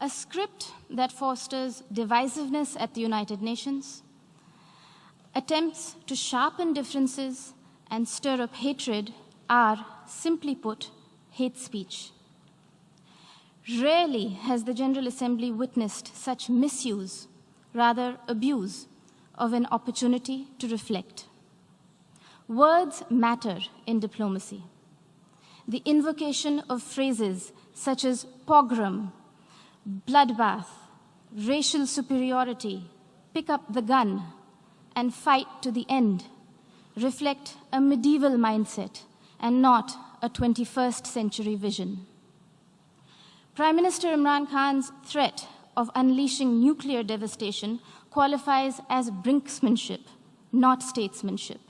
a script that fosters divisiveness at the United Nations, attempts to sharpen differences and stir up hatred are, simply put, hate speech. Rarely has the General Assembly witnessed such misuse, rather abuse, of an opportunity to reflect. Words matter in diplomacy. The invocation of phrases such as pogrom, bloodbath, racial superiority, pick up the gun, and fight to the end reflect a medieval mindset and not a 21st century vision. Prime Minister Imran Khan's threat of unleashing nuclear devastation qualifies as brinksmanship, not statesmanship.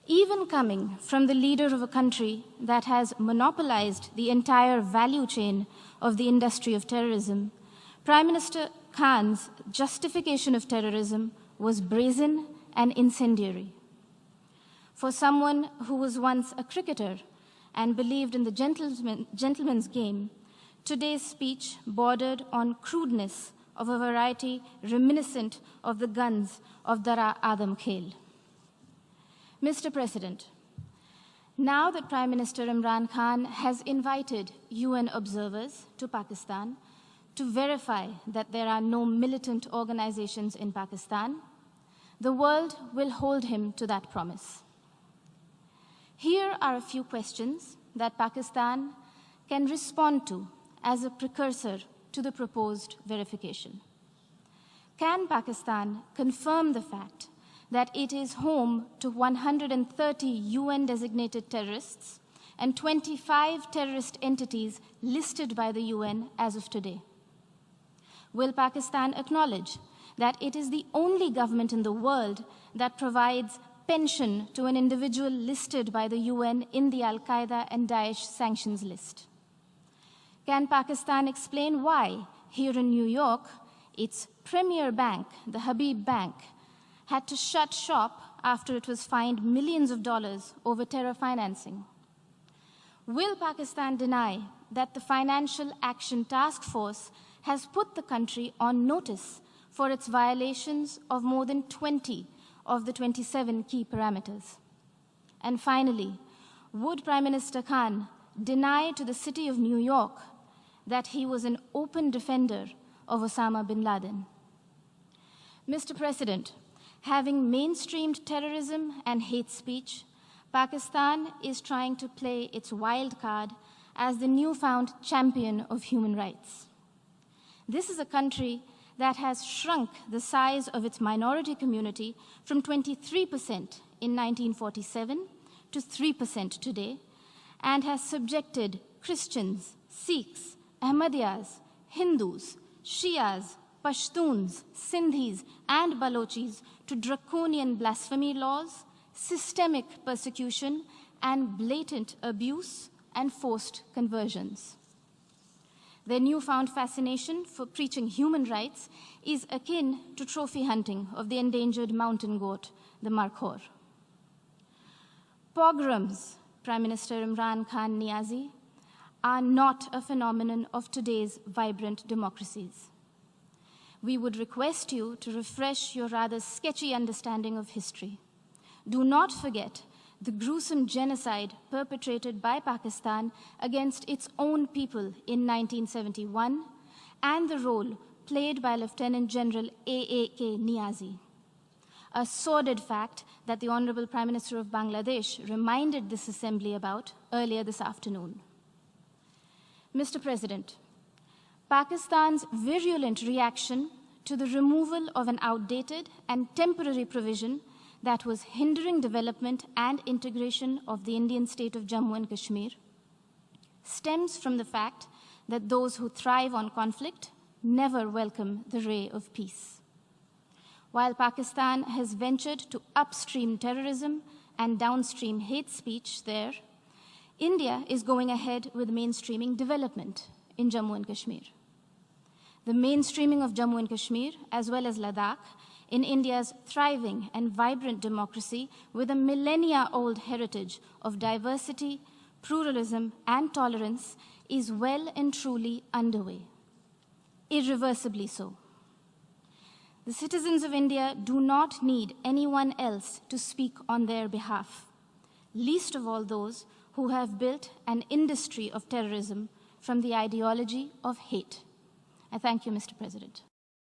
Even coming from the leader of a country that has monopolized the entire value chain of the industry of terrorism, Prime Minister Khan's justification of terrorism was brazen and incendiary. For someone who was once a cricketer and believed in the gentleman's game, today's speech bordered on crudeness of a variety reminiscent of the guns of Dara Adam Khel. Mr. President, now that Prime Minister Imran Khan has invited UN observers to Pakistan to verify that there are no militant organizations in Pakistan, the world will hold him to that promise. Here are a few questions that Pakistan can respond to as a precursor to the proposed verification. Can Pakistan confirm the fact that it is home to 130 UN-designated terrorists and 25 terrorist entities listed by the UN as of today? Will Pakistan acknowledge that it is the only government in the world that provides pension to an individual listed by the UN in the Al-Qaeda and Daesh sanctions list? Can Pakistan explain why, here in New York, its premier bank, the Habib Bank, had to shut shop after it was fined millions of dollars over terror financing? Will Pakistan deny that the Financial Action Task Force has put the country on notice for its violations of more than 20 of the 27 key parameters? And finally, would Prime Minister Khan deny to the city of New York that he was an open defender of Osama bin Laden? Mr. President, having mainstreamed terrorism and hate speech, Pakistan is trying to play its wild card as the newfound champion of human rights. This is a country that has shrunk the size of its minority community from 23% in 1947 to 3% today, and has subjected Christians, Sikhs, Ahmadiyyas, Hindus, Shias, Pashtuns, Sindhis, and Balochis to draconian blasphemy laws, systemic persecution, and blatant abuse and forced conversions. Their newfound fascination for preaching human rights is akin to trophy hunting of the endangered mountain goat, the markhor. Pogroms, Prime Minister Imran Khan Niazi, are not a phenomenon of today's vibrant democracies. We would request you to refresh your rather sketchy understanding of history. Do not forget the gruesome genocide perpetrated by Pakistan against its own people in 1971 and the role played by Lieutenant General A.A.K. Niazi. A sordid fact that the Honorable Prime Minister of Bangladesh reminded this assembly about earlier this afternoon. Mr. President, Pakistan's virulent reaction to the removal of an outdated and temporary provision that was hindering development and integration of the Indian state of Jammu and Kashmir stems from the fact that those who thrive on conflict never welcome the ray of peace. While Pakistan has ventured to upstream terrorism and downstream hate speech there, India is going ahead with mainstreaming development in Jammu and Kashmir. The mainstreaming of Jammu and Kashmir, as well as Ladakh, in India's thriving and vibrant democracy with a millennia-old heritage of diversity, pluralism, and tolerance is well and truly underway. irreversibly so. The citizens of India do not need anyone else to speak on their behalf, least of all those who have built an industry of terrorism from the ideology of hate. I thank you, Mr. President.